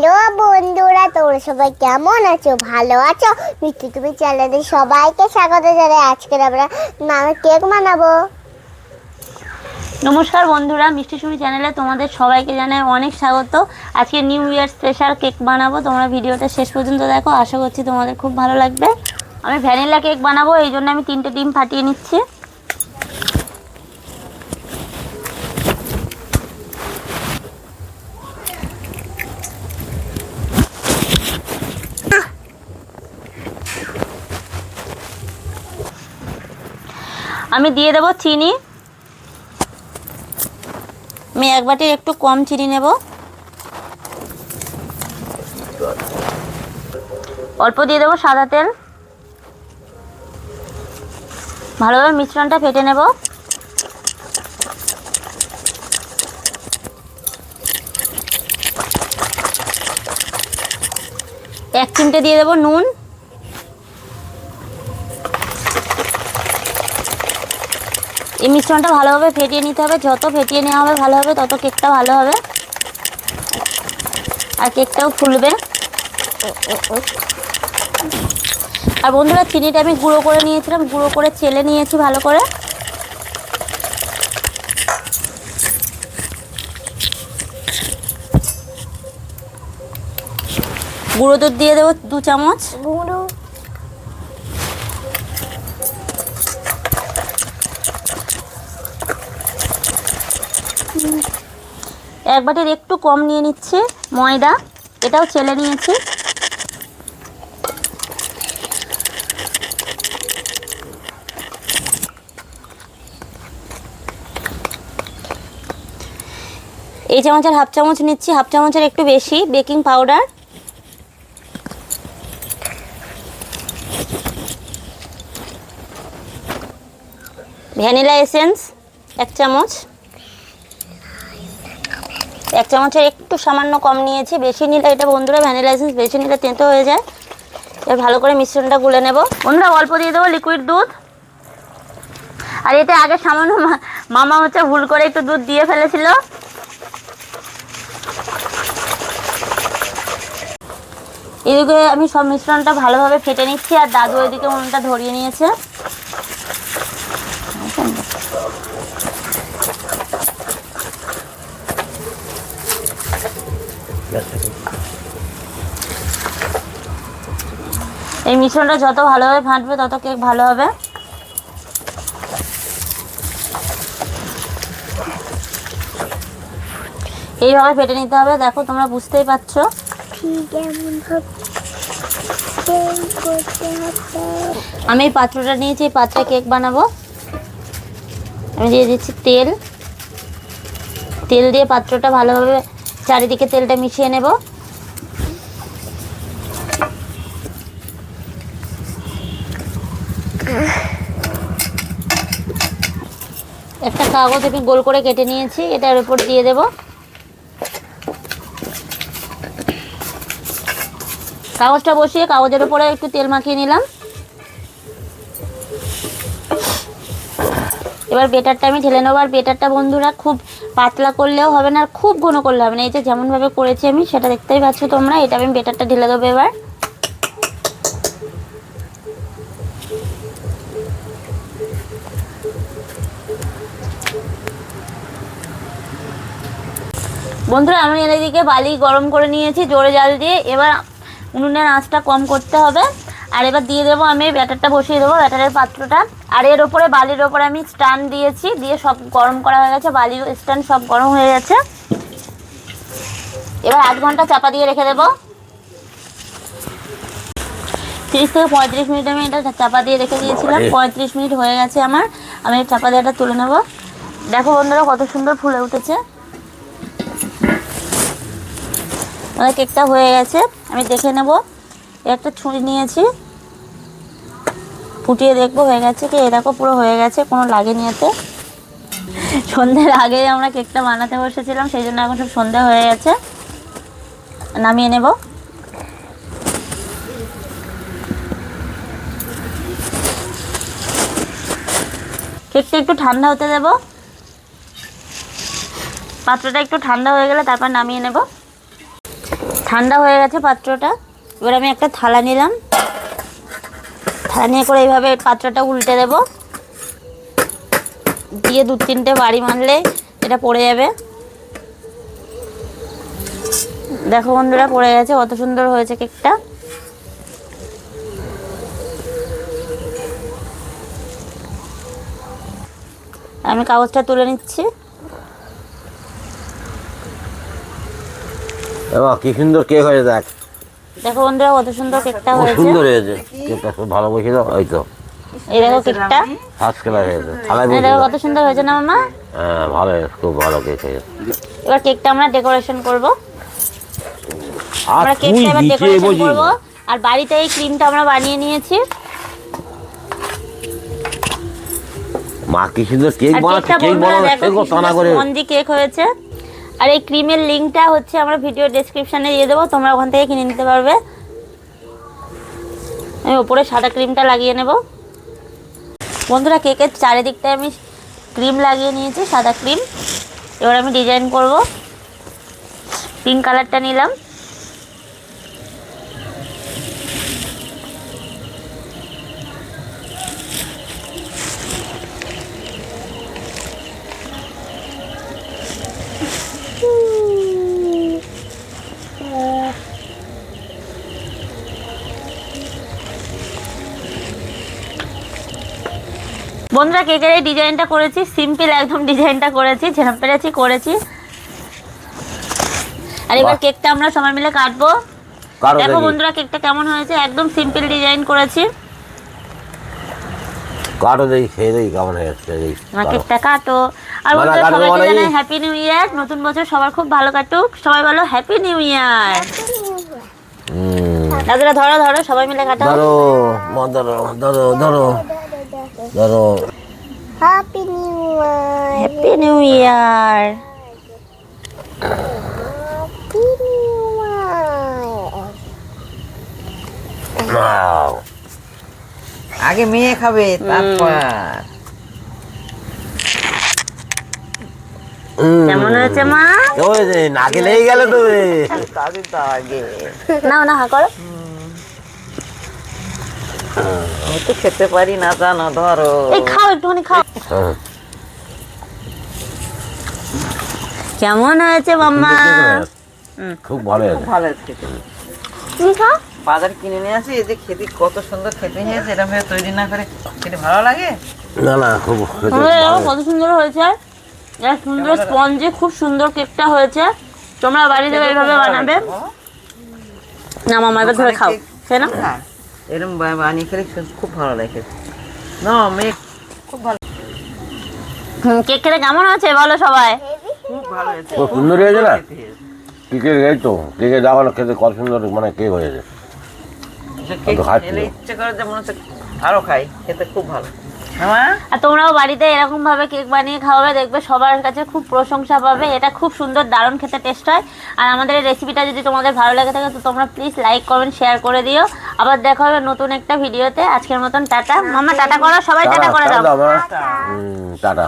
Hello বন্ধুরা, তোমরা সবাই কেমন আছো? ভালো আছো? মিষ্টি তুমি চ্যানেলে সবাইকে স্বাগত জানাই। আজকে আমরা কেক বানাবো। নমস্কার বন্ধুরা, মিষ্টি সুমি চ্যানেলে তোমাদের সবাইকে জানাই অনেক স্বাগত। আজকে নিউ ইয়ার স্পেশাল কেক বানাবো। তোমরা ভিডিওটা শেষ পর্যন্ত দেখো, আশা করছি তোমাদের খুব ভালো লাগবে। আমি ভ্যানিলা কেক বানাবো, এই জন্য আমি 3টে ডিম ফাটিয়ে নিচ্ছি। আমি দিয়ে দেবো চিনি। আমি এক বাটির একটু কম চিনি নেব। অল্প দিয়ে দেবো সাদা তেল। ভালোভাবে মিশ্রণটা ফেটে নেব। এক চিমটে দিয়ে দেবো নুন। এই মিশ্রণটা ভালোভাবে ফেটিয়ে নিতে হবে। যত ফেটিয়ে নেওয়া হবে ভালো হবে, তত কেকটা ভালো হবে আর কেকটাও ফুলবে। আর বন্ধুরা, চিনিটা আমি গুঁড়ো করে নিয়েছিলাম, গুঁড়ো করে চেলে নিয়েছি ভালো করে। গুঁড়ো দুধ দিয়ে দেবো 2 চামচ। গুঁড়ো এক বাটির একটু কম নিয়ে নিচ্ছি ময়দা, এটাও চেলে নিয়েছি। এই চামচের হাফ চামচ নিচ্ছি, হাফ চামচের একটু বেশি বেকিং পাউডার। ভ্যানিলা এসেন্স 1 চামচ। 1 চামচের একটু সামান্য কম নিয়েছি, বেশি নিলে এটা বন্ধুরা ভ্যানিলা এসেন্স বেশি নিলে তেঁতো হয়ে যায়। এবার ভালো করে মিশ্রণটা গুলে নেব। বন্ধুরা, অল্প দিয়ে দেবো লিকুইড দুধ। আর এতে আগে সামান্য মামা ভুল করে একটু দুধ দিয়ে ফেলেছিল। এদিকে আমি সব মিশ্রণটা ভালোভাবে ফেটে নিচ্ছি, আর দাদু এদিকে উনুনটা ধরিয়ে নিয়েছে। এই মিশ্রণটা যত ভালোভাবে ফাটবে তত কেক ভালো হবে। এইভাবে ফেটে নিতে হবে। দেখো, তোমরা বুঝতেই পারছো। আমি এই পাত্রটা নিয়েছি, এই পাত্রে কেক বানাবো। আমি দিয়ে দিচ্ছি তেল। তেল দিয়ে পাত্রটা ভালোভাবে চারিদিকে তেলটা মিশিয়ে নেব। একটা কাগজ আমি গোল করে কেটে নিয়েছি, এটার উপর দিয়ে দেব। কাগজটা বসিয়ে কাগজের উপরে একটু তেল মাখিয়ে নিলাম। এবার বেটারটা আমি ঢেলে নেবো। আর বেটারটা বন্ধুরা খুব পাতলা করলেও হবে না, আর খুব ঘন করলে হবে না। এই যে যেমনভাবে করেছি আমি, সেটা দেখতেই পাচ্ছ তোমরা। এটা আমি বেটারটা ঢেলে দেবো এবার। বন্ধুরা, আমি এদিকে বালি গরম করে নিয়েছি জোরে জাল দিয়ে। এবার উনুনের আঁচটা কম করতে হবে। আর এবার দিয়ে দেবো, আমি ব্যাটারটা বসিয়ে দেবো, ব্যাটারের পাত্রটা। আর এর ওপরে বালির ওপরে আমি স্ট্যান্ড দিয়েছি, দিয়ে সব গরম করা হয়ে গেছে। বালির স্ট্যান্ড সব গরম হয়ে গেছে। এবার 8 ঘন্টা চাপা দিয়ে রেখে দেবো। 30 থেকে 35 মিনিট আমি এটা চাপা দিয়ে রেখে দিয়েছিলাম। 35 মিনিট হয়ে গেছে আমার। আমি চাপা দিয়ে এটা তুলে নেবো। দেখো বন্ধুরা, কত সুন্দর ফুলে উঠেছে। আমাদের কেকটা হয়ে গেছে, আমি দেখে নেব। একটা ছুরি নিয়েছি, ফুটিয়ে দেখবো হয়ে গেছে কি। এরকম পুরো হয়ে গেছে, কোনো লাগেনি এতে। সন্ধ্যের আগে আমরা কেকটা বানাতে বসেছিলাম, সেই জন্য এখন সব সন্ধ্যা হয়ে গেছে। নামিয়ে নেব। কেকটা একটু ঠান্ডা হতে দেব। পাত্রটা একটু ঠান্ডা হয়ে গেলে তারপর নামিয়ে নেব। ঠান্ডা হয়ে গেছে পাত্রটা। এবার আমি একটা থালা নিলাম, থালা নিয়ে করে এইভাবে পাত্রটা উল্টে দেব, দিয়ে 2-3টে বাড়ি মারলে এটা পড়ে যাবে। দেখো বন্ধুরা পড়ে গেছে, কত সুন্দর হয়েছে কেকটা। আমি কাগজটা তুলে নিচ্ছি। এবার কি সুন্দর কেক হয়েছে দেখ। দেখো বন্ধুরা কত সুন্দর কেকটা খুব হয়েছে। সুন্দর হয়েছে কেকটা, খুব ভালো বসে দাও। এই তো এই দেখো কেকটা, ফার্স্ট ক্লাস হয়েছে, থালায় এই বসে দেখো দাও। কত সুন্দর হয়েছে না মামা? হ্যাঁ ভালো হয়েছে, খুব ভালো কেক হয়েছে। এবার কেকটা আমরা ডেকোরেশন করব। আর আমরা তুই কেকটা এবার নিচে ডেকোরেশন বসি করব। আর বাড়িতে এই ক্রিমটা আমরা বানিয়ে নিয়েছি। মা কি সুন্দর কেক আর বানাচ্ছে, কেকটা কেক বন্ধুরা বানানো দেখো শেখো কি তা না সুন্দর করে। স্পঞ্জি কেক হয়েছে। আর এই ক্রিমের লিংকটা হচ্ছে আমরা ভিডিও ডেসক্রিপশনে দিয়ে দেবো, তোমরা ওখান থেকে কিনে নিতে পারবে। আমি উপরে সাদা ক্রিমটা লাগিয়ে নেব। বন্ধুরা কেকের চারিদিকটায় আমি ক্রিম লাগিয়ে নিয়েছি, সাদা ক্রিম। এবার আমি ডিজাইন করব। পিঙ্ক কালারটা নিলাম। বন্ধুরা কেকের এই ডিজাইনটা করেছি, সিম্পল একদম ডিজাইনটা করেছি, যেরকম পেরেছি করেছি। আর এবার বাহ। কেকটা আমরা সবাই মিলে কাটবো। কারো দেখো দেখি বন্ধুরা কেকটা কেমন হয়েছে, একদম সিম্পল ডিজাইন করেছি। কারো দেখি, খেয়ে দেখি কেমন হয়েছে দেখি। আমার কারো। কেকটা কাটো। আর না, না, বন্ধুরা কাটবো সবাইকে মানে জানাই এই- হ্যাপি নিউ ইয়ার। নতুন বছর সবার খুব ভালো কাটুক। সবাই বলো হ্যাপি নিউ ইয়ার। দাদুরা ধরো ধরো, সবাই মিলে কাটো। ধরো মা, ধরো ধরো ধরো ধরো। Happy new year, happy new year. Happy new year. নাও। আগে মেয়ে খাবে তারপর। কেমন হয়েছে মা? কেমন হয়েছে? নাকে লেগে গেল তো রে। তাদের তো আগে নাও না, হা করো। আমি তো খেতে পারি না, জানো, ধরো। এই খাও, একটুখানি খাও। হ্যাঁ। কেমন হয়েছে মাম্মা? খুব ভালো হয়েছে। ভালো খেতে। তুমি খাও। বাজার কিনে নিয়ে আসি, এই যে খেতে কত সুন্দর খেতে হয়েছে, এরকম ভাবে তৈরি না করে খেতে ভালো লাগে। না না, খুব খেতে তোমরা দেখো ভালো কত সুন্দর হয়েছে, এটা সুন্দর স্পঞ্জি, খুব সুন্দর কেকটা হয়েছে। তোমরা বাড়িতে এইভাবে বানাবে। না মামা এবার ধরে খাও, সে না। হ্যাঁ, এরকম বানিয়ে খেলে খুব ভালো লাগে। না মেয়ে খুব ভালো, কেক খেতে কেমন হয়েছে বলো সবাই? খুব ভালো হয়েছে। খুব সুন্দর হয়েছে না? খেতে হয়েছে। কেকের এই তো কেকের দেখানো খেতে কত সুন্দর মানে কেক হয়েছে। যে কেক তো খাচ্ছি। খেলে ইচ্ছে করে যে মনে হচ্ছে আরো খাই, খেতে খুব ভালো। হ্যাঁ আর তোমরাও বাড়িতে এরকম ভাবে কেক বানিয়ে খাওয়াবে, দেখবে সবার কাছে খুব প্রশংসা পাবে। এটা খুব সুন্দর, দারুণ খেতে টেস্ট হয়। আর আমাদের এই রেসিপিটা যদি তোমাদের ভালো লেগে থাকে তো তোমরা প্লিজ লাইক কমেন্ট শেয়ার করে দিও। আবার দেখা হবে নতুন একটা ভিডিওতে। আজকের মতন টাটা। মামা টাটা করো, সবাই টাটা করে দাও। টাটা।